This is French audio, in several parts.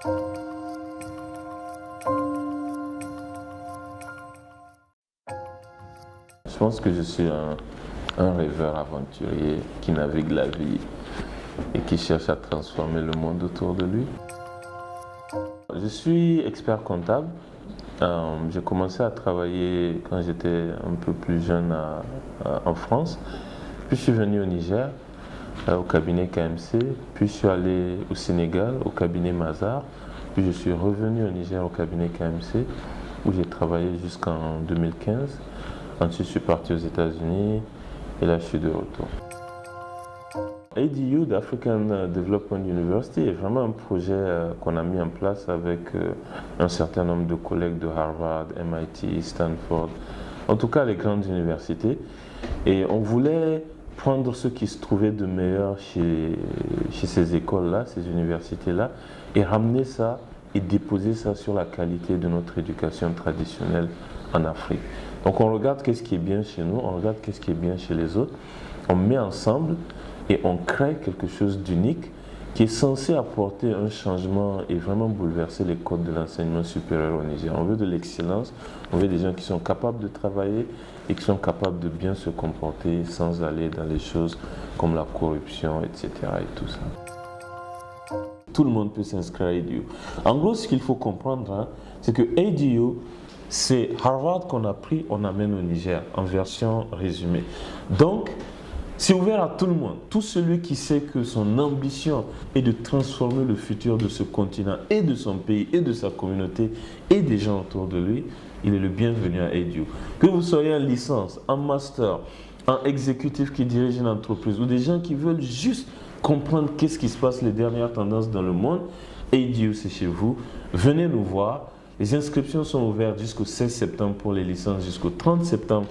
Je pense que je suis un rêveur aventurier qui navigue la vie et qui cherche à transformer le monde autour de lui. Je suis expert comptable. J'ai commencé à travailler quand j'étais un peu plus jeune en France. Puis je suis venu au Niger, au cabinet KMC. Puis je suis allé au Sénégal, au cabinet Mazars. Puis je suis revenu au Niger, au cabinet KMC, où j'ai travaillé jusqu'en 2015. Ensuite, je suis parti aux États-Unis et là, je suis de retour. ADU, d'African Development University, est vraiment un projet qu'on a mis en place avec un certain nombre de collègues de Harvard, MIT, Stanford, en tout cas les grandes universités. Et on voulait prendre ce qui se trouvait de meilleur chez ces écoles-là, ces universités-là, et ramener ça et déposer ça sur la qualité de notre éducation traditionnelle en Afrique. Donc on regarde qu'est-ce qui est bien chez nous, on regarde qu'est-ce qui est bien chez les autres, on met ensemble et on crée quelque chose d'unique qui est censé apporter un changement et vraiment bouleverser les codes de l'enseignement supérieur au Niger. On veut de l'excellence, on veut des gens qui sont capables de travailler et qui sont capables de bien se comporter sans aller dans les choses comme la corruption, etc. et tout ça. Tout le monde peut s'inscrire à ADU. En gros, ce qu'il faut comprendre, c'est que ADU, c'est Harvard qu'on a pris, on amène au Niger, en version résumée. Donc, c'est ouvert à tout le monde. Tout celui qui sait que son ambition est de transformer le futur de ce continent et de son pays et de sa communauté et des gens autour de lui, il est le bienvenu à ADU. Que vous soyez en licence, en master, en exécutif qui dirige une entreprise ou des gens qui veulent juste comprendre qu'est-ce qui se passe, les dernières tendances dans le monde, ADU c'est chez vous. Venez nous voir. Les inscriptions sont ouvertes jusqu'au 16 septembre pour les licences, jusqu'au 30 septembre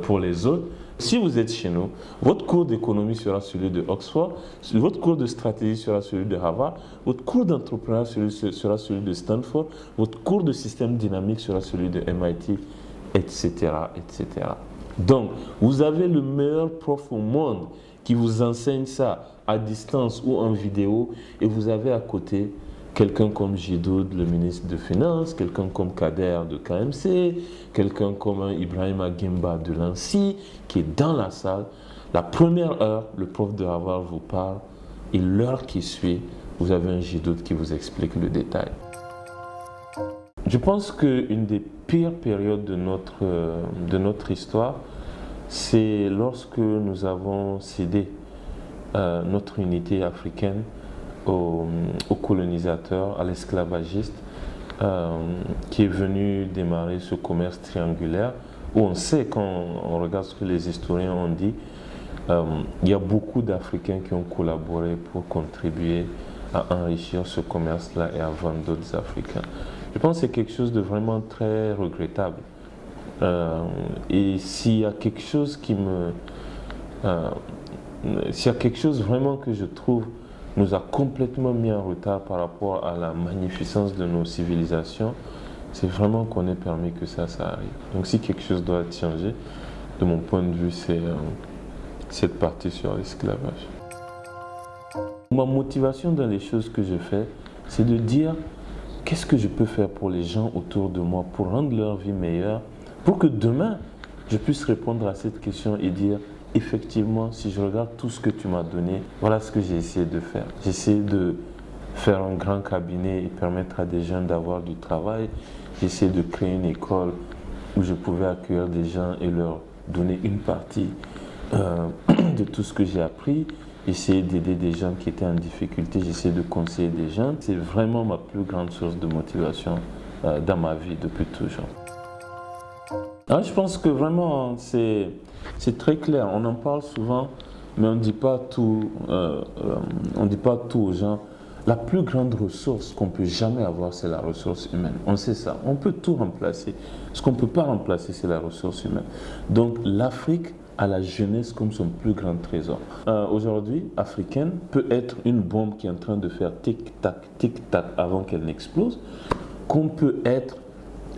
pour les autres. Si vous êtes chez nous, votre cours d'économie sera celui de Oxford, votre cours de stratégie sera celui de Harvard, votre cours d'entrepreneuriat sera celui de Stanford, votre cours de système dynamique sera celui de MIT, etc., etc. Donc, vous avez le meilleur prof au monde qui vous enseigne ça à distance ou en vidéo et vous avez à côté quelqu'un comme Jidoud, le ministre de Finances, quelqu'un comme Kader de KMC, quelqu'un comme Ibrahim Agimba de l'ANSI qui est dans la salle. La première heure, le prof de Harvard vous parle et l'heure qui suit, vous avez un Jidoud qui vous explique le détail. Je pense qu'une des pires périodes de notre histoire, c'est lorsque nous avons cédé notre unité africaine aux colonisateurs, à l'esclavagiste qui est venu démarrer ce commerce triangulaire où on sait, quand on regarde ce que les historiens ont dit, il y a beaucoup d'Africains qui ont collaboré pour contribuer à enrichir ce commerce-là et à vendre d'autres Africains. Je pense que c'est quelque chose de vraiment très regrettable. Et s'il y a quelque chose qui s'il y a quelque chose vraiment que je trouve nous a complètement mis en retard par rapport à la magnificence de nos civilisations, c'est vraiment qu'on ait permis que ça arrive. Donc si quelque chose doit être changé, de mon point de vue, c'est cette partie sur l'esclavage. Ma motivation dans les choses que je fais, c'est de dire qu'est-ce que je peux faire pour les gens autour de moi, pour rendre leur vie meilleure, pour que demain, je puisse répondre à cette question et dire effectivement, si je regarde tout ce que tu m'as donné, voilà ce que j'ai essayé de faire. J'ai essayé de faire un grand cabinet et permettre à des jeunes d'avoir du travail. J'ai essayé de créer une école où je pouvais accueillir des gens et leur donner une partie de tout ce que j'ai appris. J'ai essayé d'aider des gens qui étaient en difficulté. J'ai essayé de conseiller des gens. C'est vraiment ma plus grande source de motivation dans ma vie depuis toujours. Alors, je pense que vraiment, c'est très clair. On en parle souvent, mais on ne dit pas tout aux gens. La plus grande ressource qu'on peut jamais avoir, c'est la ressource humaine. On sait ça. On peut tout remplacer. Ce qu'on ne peut pas remplacer, c'est la ressource humaine. Donc, l'Afrique a la jeunesse comme son plus grand trésor. Aujourd'hui, africaine peut être une bombe qui est en train de faire tic-tac avant qu'elle n'explose, qu'on peut être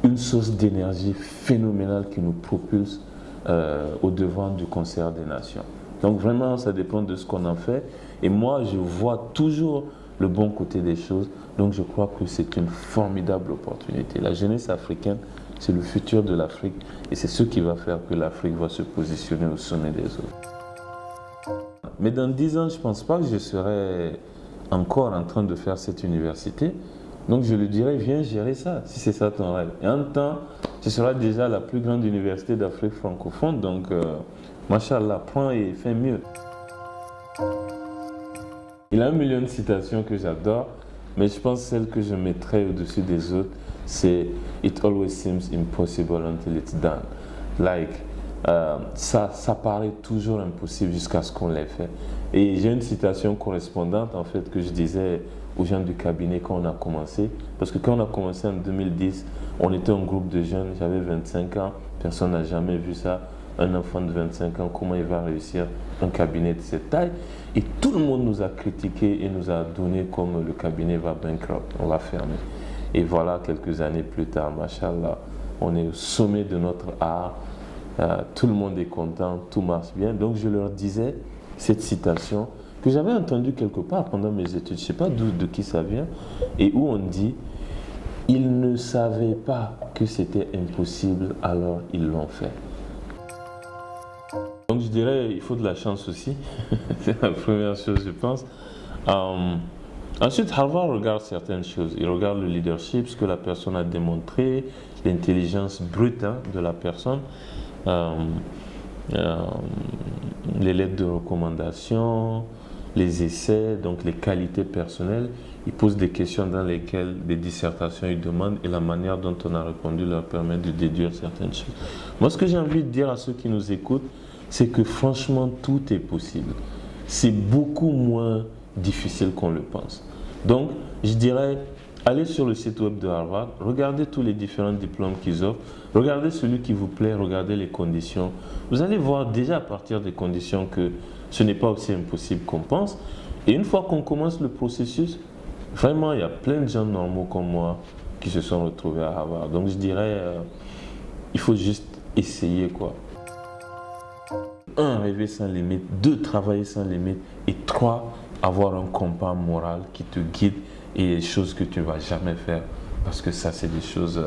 une source d'énergie phénoménale qui nous propulse au devant du concert des nations. Donc vraiment, ça dépend de ce qu'on en fait. Et moi, je vois toujours le bon côté des choses. Donc je crois que c'est une formidable opportunité. La jeunesse africaine, c'est le futur de l'Afrique et c'est ce qui va faire que l'Afrique va se positionner au sommet des autres. Mais dans 10 ans, je ne pense pas que je serai encore en train de faire cette université. Donc je lui dirais, viens gérer ça, si c'est ça ton rêve. Et en même temps, ce sera déjà la plus grande université d'Afrique francophone. Donc, machallah, prends et fais mieux. Il a 1 million de citations que j'adore, mais je pense que celle que je mettrais au-dessus des autres, c'est « It always seems impossible until it's done ». Like, ça paraît toujours impossible jusqu'à ce qu'on l'ait fait. Et j'ai une citation correspondante, en fait, que je disais aux gens du cabinet quand on a commencé. Parce que quand on a commencé en 2010, on était un groupe de jeunes, j'avais 25 ans, personne n'a jamais vu ça. Un enfant de 25 ans, comment il va réussir un cabinet de cette taille? Et tout le monde nous a critiqué et nous a donné comme le cabinet va bankrupt, on va fermer. Et voilà, quelques années plus tard, machallah, on est au sommet de notre art, tout le monde est content, tout marche bien. Donc je leur disais cette citation que j'avais entendue quelque part pendant mes études, je ne sais pas de qui ça vient, et où on dit « Ils ne savaient pas que c'était impossible, alors ils l'ont fait ». Donc je dirais il faut de la chance aussi, c'est la première chose je pense. Ensuite, Harvard regarde certaines choses. Il regarde le leadership, ce que la personne a démontré, l'intelligence brute de la personne, les lettres de recommandation, les essais, donc les qualités personnelles. Il pose des questions dans lesquelles des dissertations ils demandent et la manière dont on a répondu leur permet de déduire certaines choses. Moi, ce que j'ai envie de dire à ceux qui nous écoutent, c'est que franchement, tout est possible. C'est beaucoup moins difficile qu'on le pense. Donc, je dirais, allez sur le site web de Harvard, regardez tous les différents diplômes qu'ils offrent, regardez celui qui vous plaît, regardez les conditions. Vous allez voir déjà à partir des conditions que ce n'est pas aussi impossible qu'on pense. Et une fois qu'on commence le processus, vraiment, il y a plein de gens normaux comme moi qui se sont retrouvés à Harvard. Donc, je dirais, il faut juste essayer, quoi. 1, rêver sans limite, 2, travailler sans limite et 3, avoir un compas moral qui te guide et les choses que tu ne vas jamais faire parce que ça, c'est des choses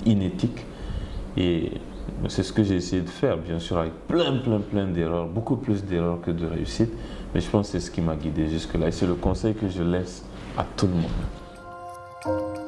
inéthiques. Et c'est ce que j'ai essayé de faire, bien sûr, avec plein d'erreurs, beaucoup plus d'erreurs que de réussites. Mais je pense que c'est ce qui m'a guidé jusque-là et c'est le conseil que je laisse à tout le monde.